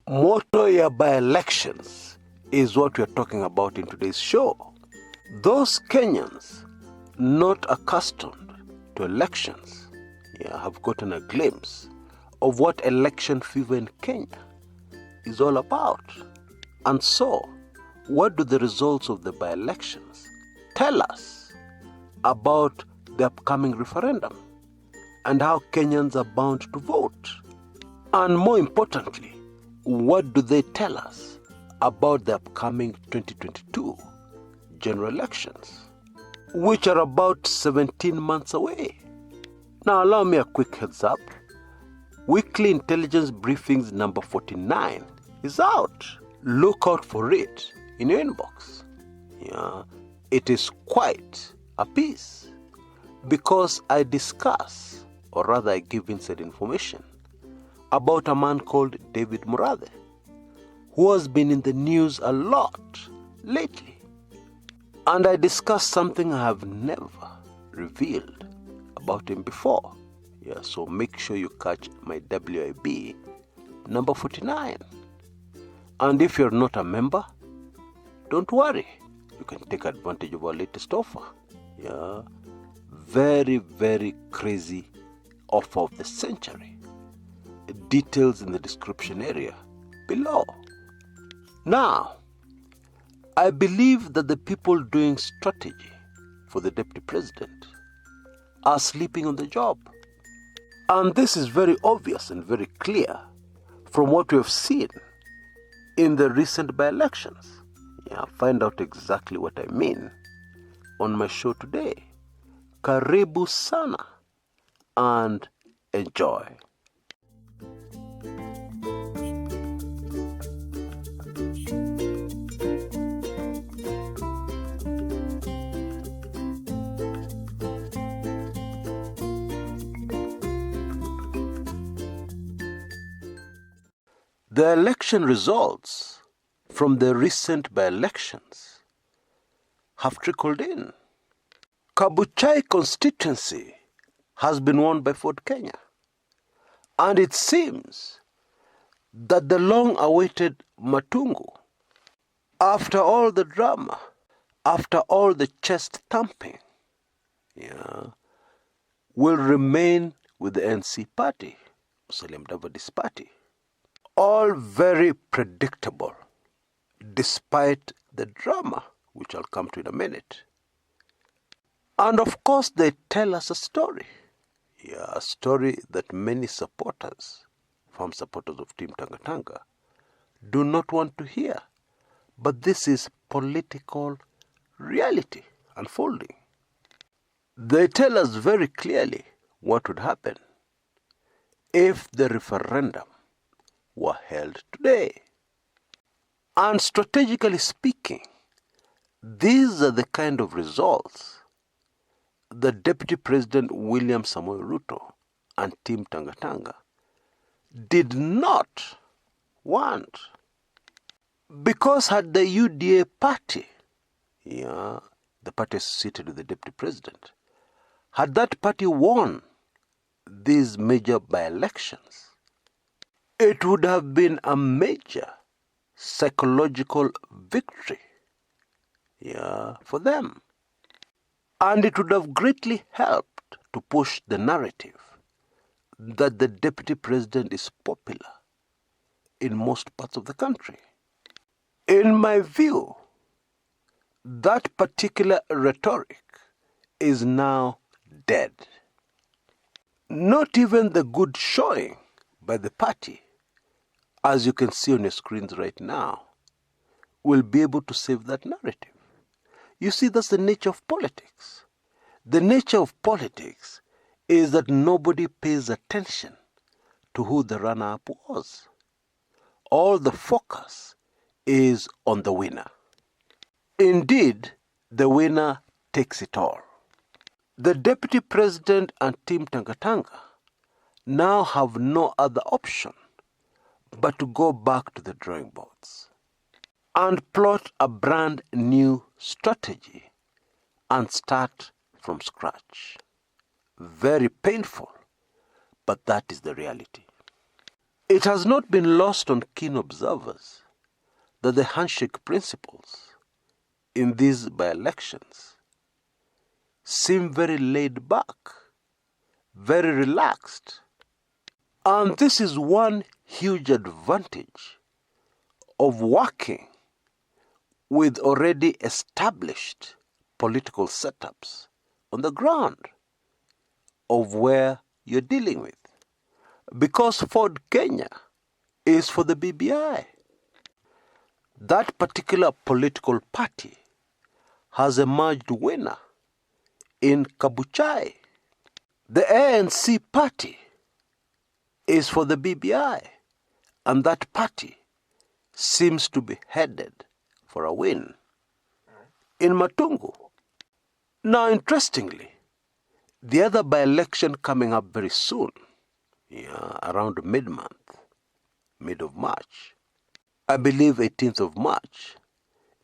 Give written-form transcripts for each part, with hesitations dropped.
Motto ya by-elections is what we are talking about in today's show. Those Kenyans not accustomed to elections have gotten a glimpse of what election fever in Kenya is all about. And so, what do the results of the by-elections tell us about the upcoming referendum and how Kenyans are bound to vote? And more importantly, what do they tell us about the upcoming 2022 general elections, which are about 17 months away? Now, allow me a quick heads up. Weekly Intelligence Briefings number 49 is out. Look out for it in your inbox. It is quite a piece because I discuss, or rather I give inside information about a man called David Murathe, who has been in the news a lot lately. And I discussed something I have never revealed about him before. So make sure you catch my WIB number 49. And if you're not a member, don't worry. You can take advantage of our latest offer. Very, very crazy offer of the century. Details in the description area below. Now, I believe that the people doing strategy for the deputy president are sleeping on the job. And this is very obvious and very clear from what we have seen in the recent by-elections. Find out exactly what I mean on my show today. Karibu sana and enjoy. The election results from the recent by-elections have trickled in. Kabuchai constituency has been won by Ford Kenya. And it seems that the long-awaited Matungu, after all the drama, after all the chest thumping, will remain with the NC party, Musalia Mudavadi's party. All very predictable, despite the drama, which I'll come to in a minute. And of course, they tell us a story. A story that many supporters, firm supporters of Team Tanga Tanga, do not want to hear. But this is political reality unfolding. They tell us very clearly what would happen if the referendum were held today. And strategically speaking, these are the kind of results the Deputy President William Samoei Ruto and Team Tanga Tanga did not want. Because had the UDA party, the party associated with the Deputy President, had that party won these major by-elections, it would have been a major psychological victory for them. And it would have greatly helped to push the narrative that the Deputy President is popular in most parts of the country. In my view, that particular rhetoric is now dead. Not even the good showing by the party, as you can see on your screens right now, will be able to save that narrative. You see, that's the nature of politics. The nature of politics is that nobody pays attention to who the runner-up was. All the focus is on the winner. Indeed, the winner takes it all. The Deputy President and Team Tanga Tanga now have no other option but to go back to the drawing boards and plot a brand new strategy and start from scratch. Very painful, but that is the reality. It has not been lost on keen observers that the handshake principles in these by-elections seem very laid back, very relaxed. And this is one huge advantage of working with already established political setups on the ground of where you're dealing with. Because Ford Kenya is for the BBI. That particular political party has emerged winner in Kabuchai. The ANC party is for the BBI, and that party seems to be headed for a win in Matungu. Now, interestingly, the other by-election coming up very soon, around mid of March, I believe 18th of March,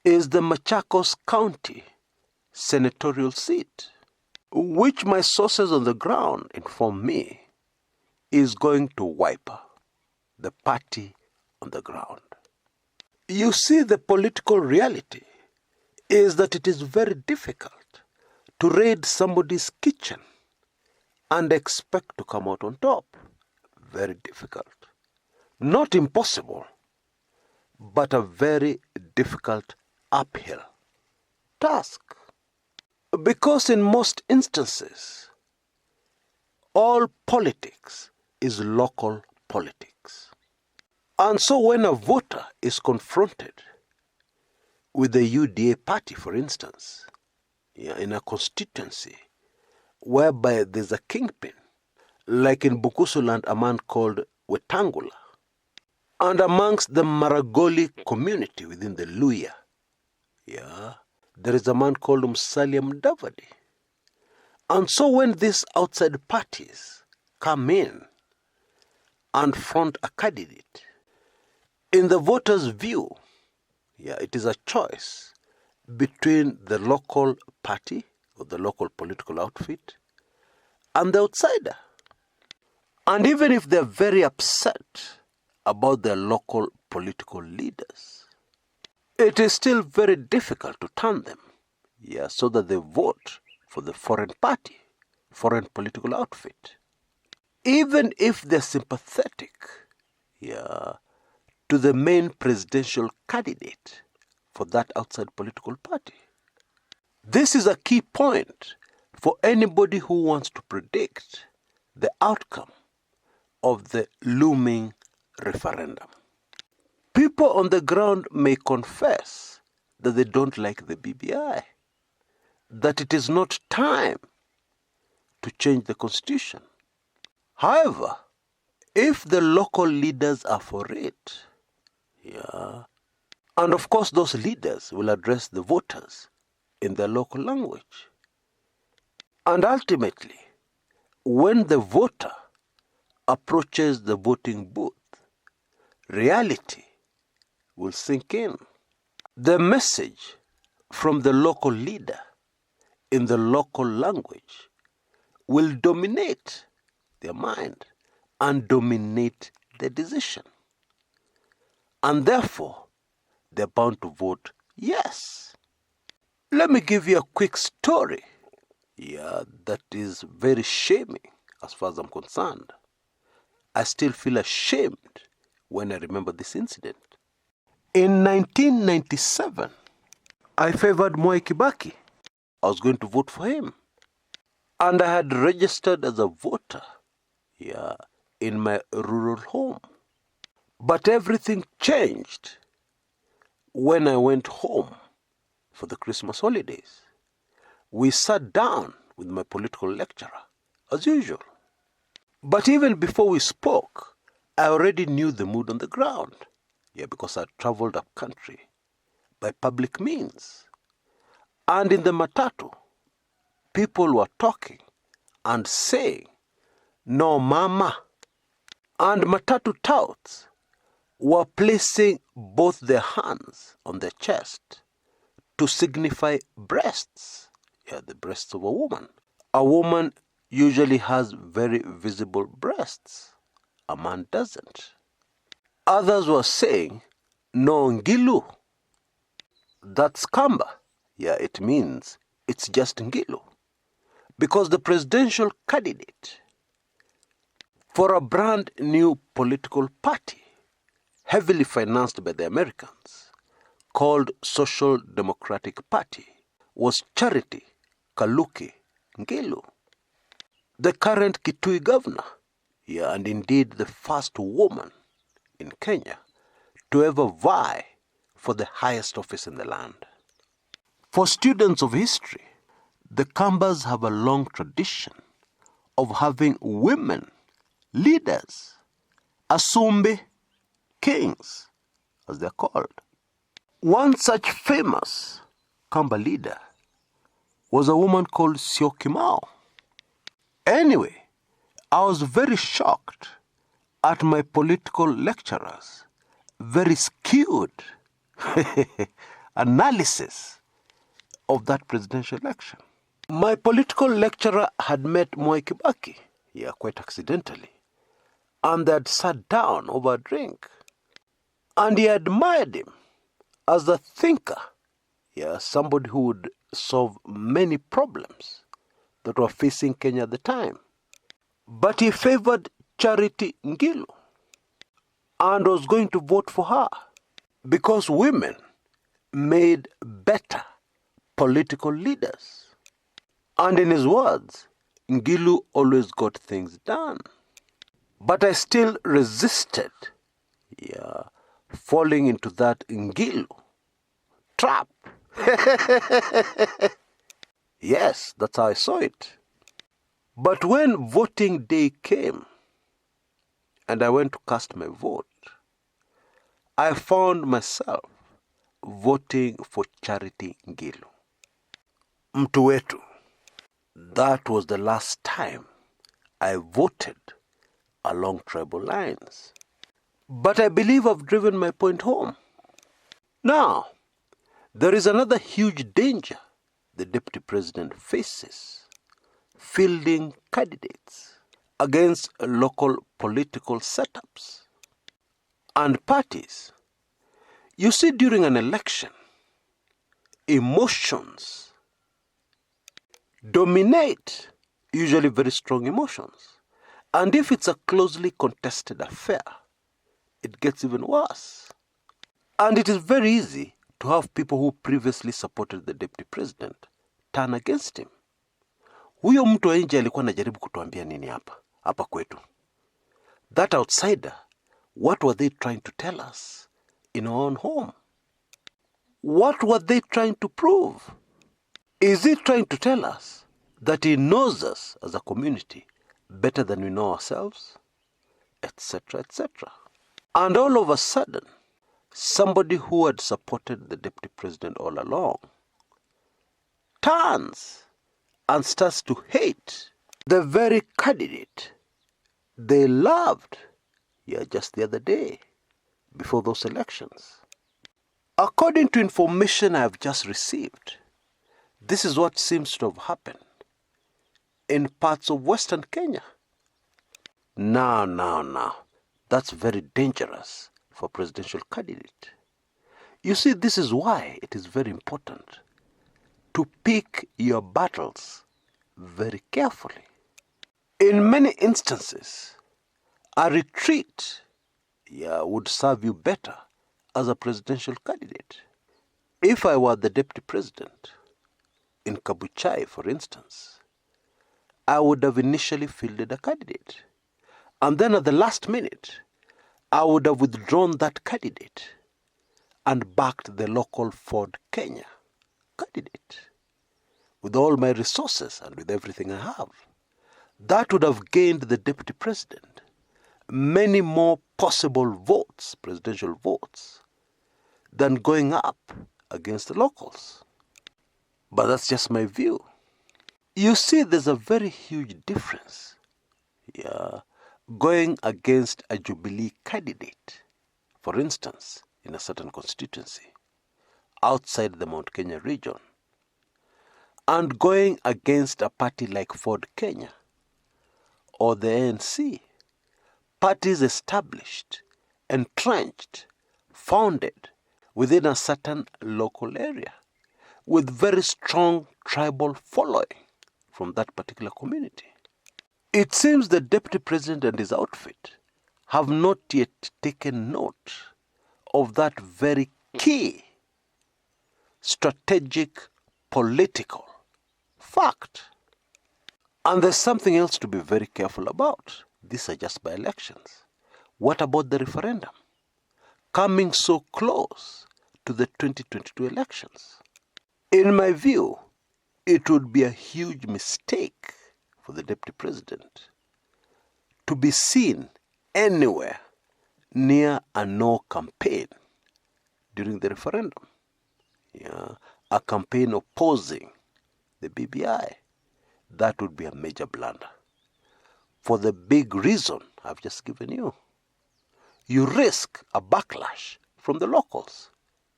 is the Machakos County senatorial seat, which my sources on the ground inform me is going to wipe the party on the ground. You see, the political reality is that it is very difficult to raid somebody's kitchen and expect to come out on top. Very difficult. Not impossible, but a very difficult uphill task. Because in most instances, all politics is local politics. And so when a voter is confronted with the UDA party, for instance, in a constituency whereby there's a kingpin, like in Bukusuland, a man called Wetangula, and amongst the Maragoli community within the Luya, there is a man called Musalia Mudavadi. And so when these outside parties come in and front a candidate, in the voter's view, it is a choice between the local party or the local political outfit and the outsider. And even if they're very upset about their local political leaders, it is still very difficult to turn them, so that they vote for the foreign party, foreign political outfit. Even if they're sympathetic, to the main presidential candidate for that outside political party. This is a key point for anybody who wants to predict the outcome of the looming referendum. People on the ground may confess that they don't like the BBI, that it is not time to change the constitution. However, if the local leaders are for it, and of course those leaders will address the voters in their local language, and ultimately, when the voter approaches the voting booth, reality will sink in. The message from the local leader in the local language will dominate their mind and dominate the decision. And therefore, they're bound to vote yes. Let me give you a quick story, that is very shaming as far as I'm concerned. I still feel ashamed when I remember this incident. In 1997, I favored Mwai Kibaki. I was going to vote for him. And I had registered as a voter, in my rural home. But everything changed when I went home for the Christmas holidays. We sat down with my political lecturer, as usual. But even before we spoke, I already knew the mood on the ground, because I traveled up country by public means. And in the matatu, people were talking and saying, "No mama." And matatu touts were placing both their hands on their chest to signify breasts, the breasts of a woman. A woman usually has very visible breasts. A man doesn't. Others were saying, no Ngilu. That's Kamba. Yeah, it means it's just Ngilu. Because the presidential candidate for a brand new political party, heavily financed by the Americans, called Social Democratic Party, was Charity Kaluki Ngilu, the current Kitui governor, yeah, and indeed the first woman in Kenya to ever vie for the highest office in the land. For students of history, the Kambas have a long tradition of having women leaders, Asumbi kings, as they're called. One such famous Kamba leader was a woman called Syokimau. Anyway, I was very shocked at my political lecturers' very skewed analysis of that presidential election. My political lecturer had met Mwai Kibaki, yeah, quite accidentally, and they had sat down over a drink. And he admired him as a thinker, yeah, somebody who would solve many problems that were facing Kenya at the time. But he favored Charity Ngilu and was going to vote for her because women made better political leaders. And in his words, Ngilu always got things done. But I still resisted, yeah, falling into that Ngilu trap. Yes, that's how I saw it. But when voting day came and I went to cast my vote, I found myself voting for Charity Ngilu. Mtu wetu. That was the last time I voted along tribal lines. But I believe I've driven my point home. Now, there is another huge danger the deputy president faces: fielding candidates against local political setups and parties. You see, during an election, emotions dominate, usually very strong emotions. And if it's a closely contested affair, it gets even worse. And it is very easy to have people who previously supported the deputy president turn against him. Huyo mtu wa nje alikuwa anajaribu kutuambia nini hapa kwetu? That outsider, what were they trying to tell us in our own home? What were they trying to prove? Is he trying to tell us that he knows us as a community better than we know ourselves? Etc., etc. And all of a sudden, somebody who had supported the deputy president all along turns and starts to hate the very candidate they loved, yeah, just the other day, before those elections. According to information I have just received, this is what seems to have happened in parts of Western Kenya. Now, that's very dangerous for a presidential candidate. You see, this is why it is very important to pick your battles very carefully. In many instances, a retreat, yeah, would serve you better as a presidential candidate. If I were the deputy president in Kabuchai, for instance, I would have initially fielded a candidate. And then at the last minute, I would have withdrawn that candidate and backed the local Ford Kenya candidate with all my resources and with everything I have. That would have gained the deputy president many more possible votes, presidential votes, than going up against the locals. But that's just my view. You see, there's a very huge difference, yeah, going against a Jubilee candidate, for instance, in a certain constituency, outside the Mount Kenya region, and going against a party like Ford Kenya or the ANC, parties established entrenched, founded within a certain local area with very strong tribal following from that particular community. It seems the Deputy President and his outfit have not yet taken note of that very key strategic political fact. And there's something else to be very careful about. These are just by-elections. What about the referendum? Coming so close to the 2022 elections. In my view, it would be a huge mistake for the Deputy President to be seen anywhere near a no campaign during the referendum. A campaign opposing the BBI. That would be a major blunder. For the big reason I've just given you. You risk a backlash from the locals,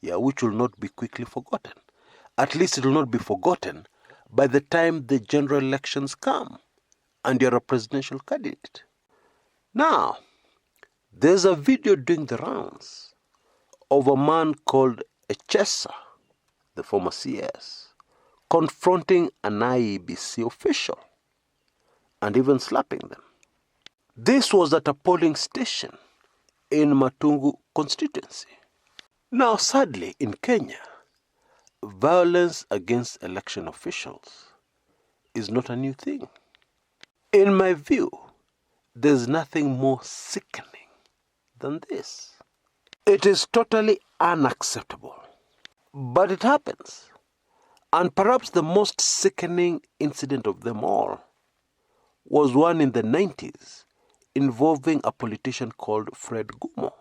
which will not be quickly forgotten. At least it will not be forgotten by the time the general elections come and you're a presidential candidate. Now, there's a video doing the rounds of a man called Echesa, the former CS, confronting an IEBC official and even slapping them. This was at a polling station in Matungu constituency. Now, sadly, in Kenya, violence against election officials is not a new thing. In my view, there's nothing more sickening than this. It is totally unacceptable, but it happens. And perhaps the most sickening incident of them all was one in the 90s involving a politician called Fred Gumo,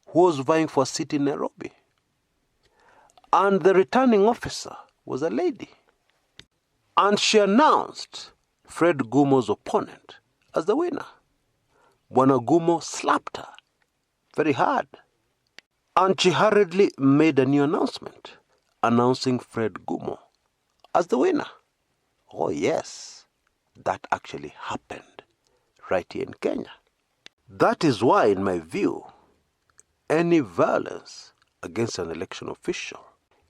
who was vying for a seat in Nairobi. And the returning officer was a lady. And she announced Fred Gumo's opponent as the winner. Bwana Gumo slapped her very hard. And she hurriedly made a new announcement, announcing Fred Gumo as the winner. Oh yes, that actually happened right here in Kenya. That is why, in my view, any violence against an election official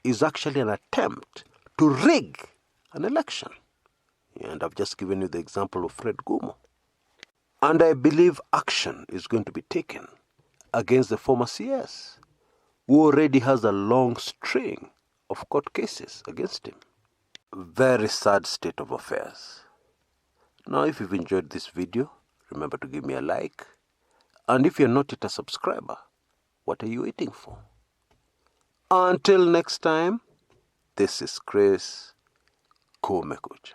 is actually an attempt to rig an election. And I've just given you the example of Fred Gumo. And I believe action is going to be taken against the former CS, who already has a long string of court cases against him. Very sad state of affairs. Now, if you've enjoyed this video, remember to give me a like. And if you're not yet a subscriber, what are you waiting for? Until next time, this is Chris Kumekucha.